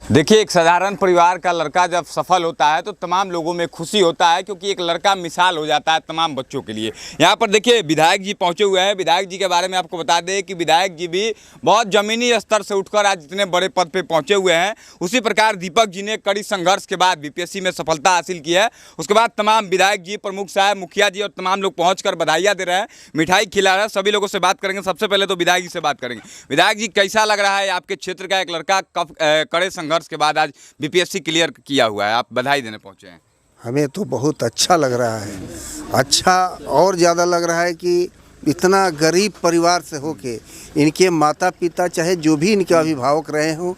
देखिए, एक साधारण परिवार का लड़का जब सफल होता है तो तमाम लोगों में खुशी होता है, क्योंकि एक लड़का मिसाल हो जाता है तमाम बच्चों के लिए। यहाँ पर देखिए विधायक जी पहुँचे हुए हैं। विधायक जी के बारे में आपको बता दें कि विधायक जी भी बहुत ज़मीनी स्तर से उठकर आज इतने बड़े पद पे पहुँचे हुए हैं। उसी प्रकार दीपक जी ने कड़ी संघर्ष के बाद बीपीएससी में सफलता हासिल की है। उसके बाद तमाम विधायक जी, प्रमुख साहब, मुखिया जी और तमाम लोग पहुँच कर बधाइयाँ दे रहे हैं, मिठाई खिला रहे हैं। सभी लोगों से बात करेंगे। सबसे पहले तो विधायक जी से बात करेंगे। विधायक जी, कैसा लग रहा है आपके क्षेत्र का एक लड़का कड़े संघर्ष के बाद आज बीपीएससी क्लियर किया हुआ है, आप बधाई देने पहुंचे हैं? हमें तो बहुत अच्छा लग रहा है। अच्छा और ज़्यादा लग रहा है कि इतना गरीब परिवार से होके इनके माता पिता चाहे जो भी इनके अभिभावक रहे हों,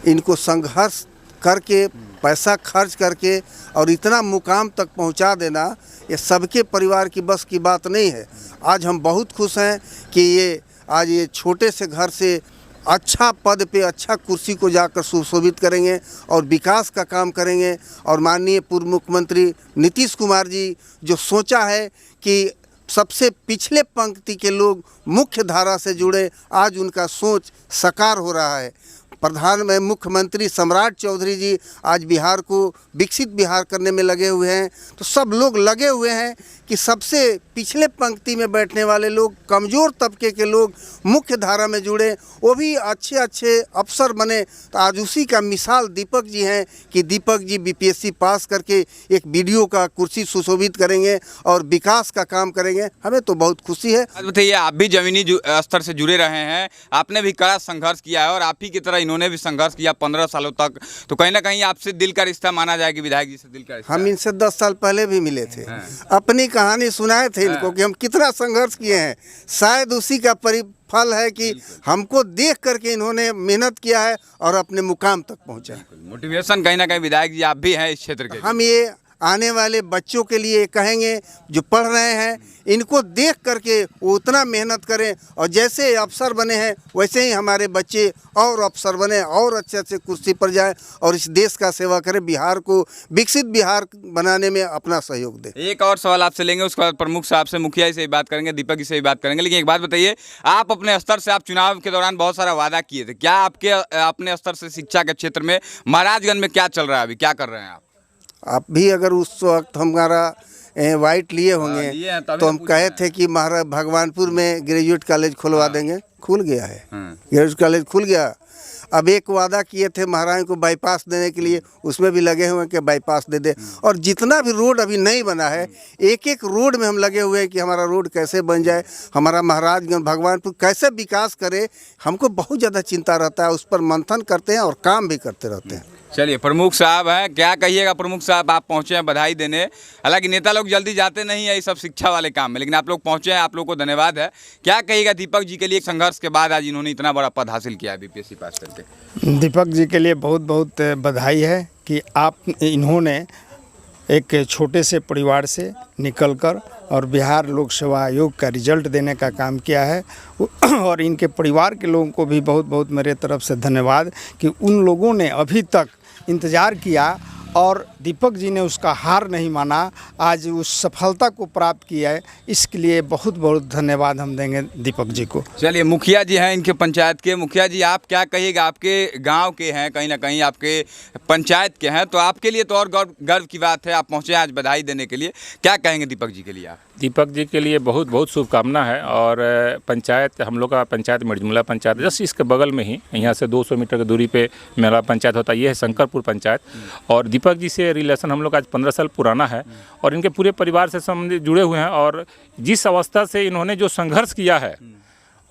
इनको संघर्ष करके पैसा खर्च करके और इतना मुकाम तक पहुंचा देना, ये सबके परिवार की बस की बात नहीं है। आज हम बहुत खुश हैं कि ये आज ये छोटे से घर से अच्छा पद पे, अच्छा कुर्सी को जाकर सुशोभित करेंगे और विकास का काम करेंगे। और माननीय पूर्व मुख्यमंत्री नीतीश कुमार जी जो सोचा है कि सबसे पिछले पंक्ति के लोग मुख्य धारा से जुड़े, आज उनका सोच साकार हो रहा है। प्रधान में मुख्यमंत्री सम्राट चौधरी जी आज बिहार को विकसित बिहार करने में लगे हुए हैं। तो सब लोग लगे हुए हैं कि सबसे पिछले पंक्ति में बैठने वाले लोग, कमज़ोर तबके के लोग मुख्य धारा में जुड़े, वो भी अच्छे अच्छे अफसर बने। तो आज उसी का मिसाल दीपक जी हैं कि दीपक जी बीपीएससी पास करके एक बीडीओ का कुर्सी सुशोभित करेंगे और विकास का काम करेंगे। हमें तो बहुत खुशी है। बताइए, आप भी जमीनी स्तर से जुड़े रहे हैं, आपने भी कड़ा संघर्ष किया है और आप ही की तरह इन्होंने भी संघर्ष किया 15 सालों तक, तो कहीं ना कहीं आपसे दिल का रिश्ता माना जाए कि विधायक जी से दिल का रिश्ता? हम इनसे 10 साल पहले भी मिले थे, अपनी कहानी सुनाए थे इनको कि हम कितना संघर्ष किए हैं। शायद उसी का फल है कि हमको देख करके इन्होंने मेहनत किया है और अपने मुकाम तक पहुंचा। मोटिवेशन कहीं ना कहीं विधायक जी आप भी हैं इस क्षेत्र के। हम ये आने वाले बच्चों के लिए कहेंगे जो पढ़ रहे हैं, इनको देख करके वो उतना मेहनत करें और जैसे अफसर बने हैं वैसे ही हमारे बच्चे और अफसर बने और अच्छे अच्छे कुर्सी पर जाए और इस देश का सेवा करें, बिहार को विकसित बिहार बनाने में अपना सहयोग दें। एक और सवाल आपसे लेंगे, उसके बाद प्रमुख साहब से, मुखिया जी से भी बात करेंगे, दीपक जी से भी बात करेंगे। लेकिन एक बात बताइए, आप अपने स्तर से, आप चुनाव के दौरान बहुत सारा वादा किए थे, क्या आपके अपने स्तर से शिक्षा के क्षेत्र में महाराजगंज में क्या चल रहा है, अभी क्या कर रहे हैं आप भी अगर उस वक्त हमारा वाइट लिए होंगे तो हम कहे थे कि महाराज भगवानपुर में ग्रेजुएट कॉलेज खुलवा देंगे, खुल गया है। ग्रेजुएट कॉलेज खुल गया। अब एक वादा किए थे महाराज को बाईपास देने के लिए, उसमें भी लगे हुए हैं कि बाईपास दे दे। और जितना भी रोड अभी नहीं बना है, एक एक रोड में हम लगे हुए हैं कि हमारा रोड कैसे बन जाए, हमारा महाराजगंज भगवानपुर कैसे विकास करे। हमको बहुत ज़्यादा चिंता रहता है, उस पर मंथन करते हैं और काम भी करते रहते हैं। चलिए, प्रमुख साहब हैं, क्या कहिएगा प्रमुख साहब? आप पहुंचे हैं बधाई देने। हालांकि नेता लोग जल्दी जाते नहीं है ये सब शिक्षा वाले काम में, लेकिन आप लोग पहुंचे हैं, आप लोग को धन्यवाद है। क्या कहिएगा दीपक जी के लिए, संघर्ष के बाद आज इन्होंने इतना बड़ा पद हासिल किया है बीपीएससी पास करके? दीपक जी के लिए बहुत बहुत बधाई है कि इन्होंने एक छोटे से परिवार से निकलकर और बिहार लोक सेवा आयोग का रिजल्ट देने का काम किया है। और इनके परिवार के लोगों को भी बहुत बहुत मेरे तरफ से धन्यवाद कि उन लोगों ने अभी तक इंतज़ार किया और दीपक जी ने उसका हार नहीं माना, आज उस सफलता को प्राप्त किया है। इसके लिए बहुत बहुत धन्यवाद हम देंगे दीपक जी को। चलिए, मुखिया जी हैं इनके पंचायत के। मुखिया जी, आप क्या कहिएगा? आपके गांव के हैं, कहीं ना कहीं आपके पंचायत के हैं, तो आपके लिए तो और गर्व की बात है, आप पहुंचे आज बधाई देने के लिए। क्या कहेंगे दीपक जी के लिए आप? दीपक जी के लिए बहुत बहुत शुभकामना है। और पंचायत, हम लोग का पंचायत मिर्जमुला पंचायत जस्ट इसके बगल में ही, यहाँ से 200 मीटर की दूरी पे मेरा पंचायत होता है, ये है शंकरपुर पंचायत। और दीपक जी से रिलेशन हम लोग का आज 15 साल पुराना है और इनके पूरे परिवार से संबंधित जुड़े हुए हैं। और जिस अवस्था से इन्होंने जो संघर्ष किया है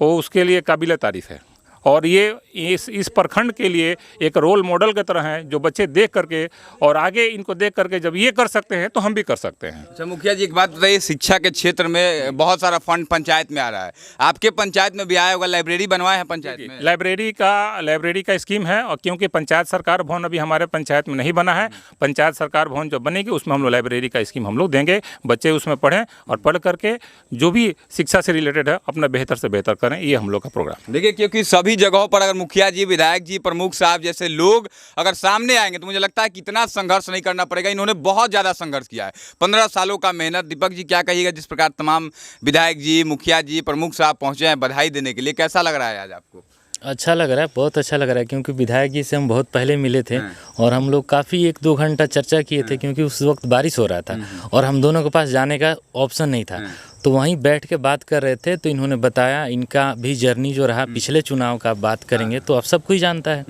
वो उसके लिए काबिल तारीफ़ है। और ये इस प्रखंड के लिए एक रोल मॉडल की तरह हैं, जो बच्चे देख करके और आगे इनको देख करके जब ये कर सकते हैं तो हम भी कर सकते हैं। अच्छा मुखिया जी, एक बात बताइए, शिक्षा के क्षेत्र में बहुत सारा फंड पंचायत में आ रहा है, आपके पंचायत में भी आया होगा, लाइब्रेरी बनवाए हैं पंचायत में? लाइब्रेरी का स्कीम है। और क्योंकि पंचायत सरकार भवन अभी हमारे पंचायत में नहीं बना है, पंचायत सरकार भवन जो बनेगी उसमें हम लोग लाइब्रेरी का स्कीम हम लोग देंगे, बच्चे उसमें पढ़ें और पढ़ करके जो भी शिक्षा से रिलेटेड है अपना बेहतर से बेहतर करें, ये हम लोग का प्रोग्राम। देखिए, क्योंकि सभी जगहों पर अगर मुखिया जी, विधायक जी, प्रमुख साहब जैसे लोग अगर सामने आएंगे तो मुझे लगता है कि इतना संघर्ष नहीं करना पड़ेगा। इन्होंने बहुत ज़्यादा संघर्ष किया है, 15 सालों का मेहनत। दीपक जी, क्या कहिएगा जिस प्रकार तमाम विधायक जी, मुखिया जी, प्रमुख साहब पहुंचे हैं बधाई देने के लिए, कैसा लग रहा है आज आपको? अच्छा लग रहा है, बहुत अच्छा लग रहा है, क्योंकि विधायक जी से हम बहुत पहले मिले थे और हम लोग काफ़ी 1-2 घंटा चर्चा किए थे, क्योंकि उस वक्त बारिश हो रहा था और हम दोनों के पास जाने का ऑप्शन नहीं था। तो वहीं बैठ के बात कर रहे थे, तो इन्होंने बताया इनका भी जर्नी जो रहा पिछले चुनाव का बात करेंगे तो अब सब कोई जानता है।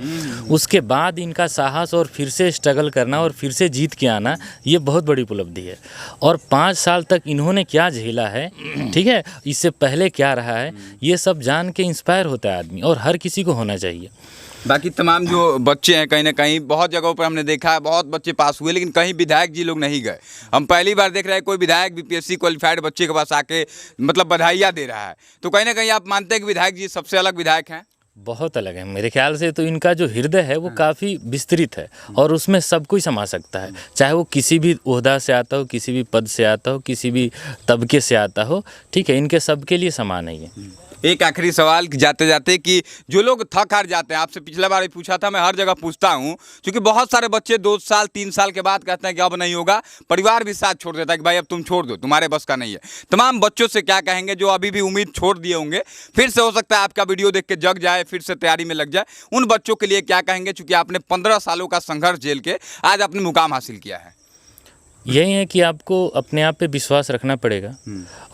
उसके बाद इनका साहस और फिर से स्ट्रगल करना और फिर से जीत के आना, ये बहुत बड़ी उपलब्धि है। और 5 साल तक इन्होंने क्या झेला है, ठीक है, इससे पहले क्या रहा है, ये सब जान के इंस्पायर होता है आदमी, और हर किसी को होना चाहिए। बाकी तमाम जो बच्चे हैं, कहीं ना कहीं बहुत जगहों पर हमने देखा है बहुत बच्चे पास हुए, लेकिन कहीं विधायक जी लोग नहीं गए। हम पहली बार देख रहे हैं कोई विधायक बीपीएससी क्वालिफाइड बच्चे के पास आके मतलब बधाइयाँ दे रहा है। तो कहीं ना कहीं आप मानते हैं कि विधायक जी सबसे अलग विधायक हैं? बहुत अलग है मेरे ख्याल से। तो इनका जो हृदय है वो काफ़ी विस्तृत है और उसमें सब कोई समा सकता है, चाहे वो किसी भी ओहदा से आता हो, किसी भी पद से आता हो, किसी भी तबके से आता हो, ठीक है, इनके सबके लिए समान है ये। एक आखिरी सवाल जाते जाते कि जो लोग थक हार जाते हैं, आपसे पिछला बार भी पूछा था, मैं हर जगह पूछता हूं, क्योंकि बहुत सारे बच्चे 2 साल 3 साल के बाद कहते हैं कि अब नहीं होगा, परिवार भी साथ छोड़ देता है कि भाई अब तुम छोड़ दो, तुम्हारे बस का नहीं है। तमाम बच्चों से क्या कहेंगे जो अभी भी उम्मीद छोड़ दिए होंगे, फिर से हो सकता है आपका वीडियो देख के जग जाए, फिर से तैयारी में लग जाए, उन बच्चों के लिए क्या कहेंगे, चूँकि आपने 15 सालों का संघर्ष झेल के आज अपने मुकाम हासिल किया है? यही है कि आपको अपने आप पे विश्वास रखना पड़ेगा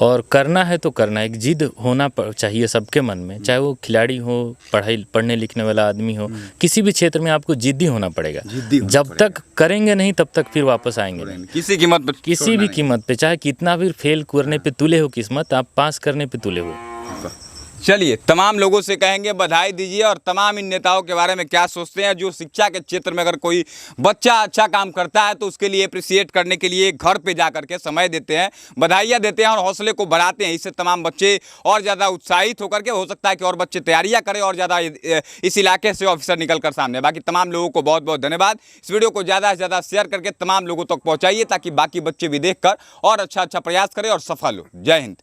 और करना है तो करना है। एक जिद होना चाहिए सबके मन में, चाहे वो खिलाड़ी हो, पढ़ने लिखने वाला आदमी हो, किसी भी क्षेत्र में आपको जिद्दी होना पड़ेगा। जब तक करेंगे नहीं तब तक फिर वापस आएंगे नहीं, किसी कीमत पर, किसी भी कीमत पे, चाहे कितना भी फेल करने पे तुले हो किस्मत, आप पास करने पे तुले हो। चलिए, तमाम लोगों से कहेंगे बधाई दीजिए और तमाम इन नेताओं के बारे में क्या सोचते हैं जो शिक्षा के क्षेत्र में अगर कोई बच्चा अच्छा काम करता है तो उसके लिए अप्रिशिएट करने के लिए घर पे जा करके समय देते हैं, बधाइयाँ देते हैं और हौसले को बढ़ाते हैं। इससे तमाम बच्चे और ज़्यादा उत्साहित होकर के, हो सकता है कि और बच्चे तैयारियाँ करें और ज़्यादा इस इलाके से ऑफिसर निकल कर सामने। बाकी तमाम लोगों को बहुत बहुत धन्यवाद। इस वीडियो को ज़्यादा से ज़्यादा शेयर करके तमाम लोगों तक पहुँचाइए ताकि बाकी बच्चे भी देख कर और अच्छा प्रयास करें और सफल हो। जय हिंद।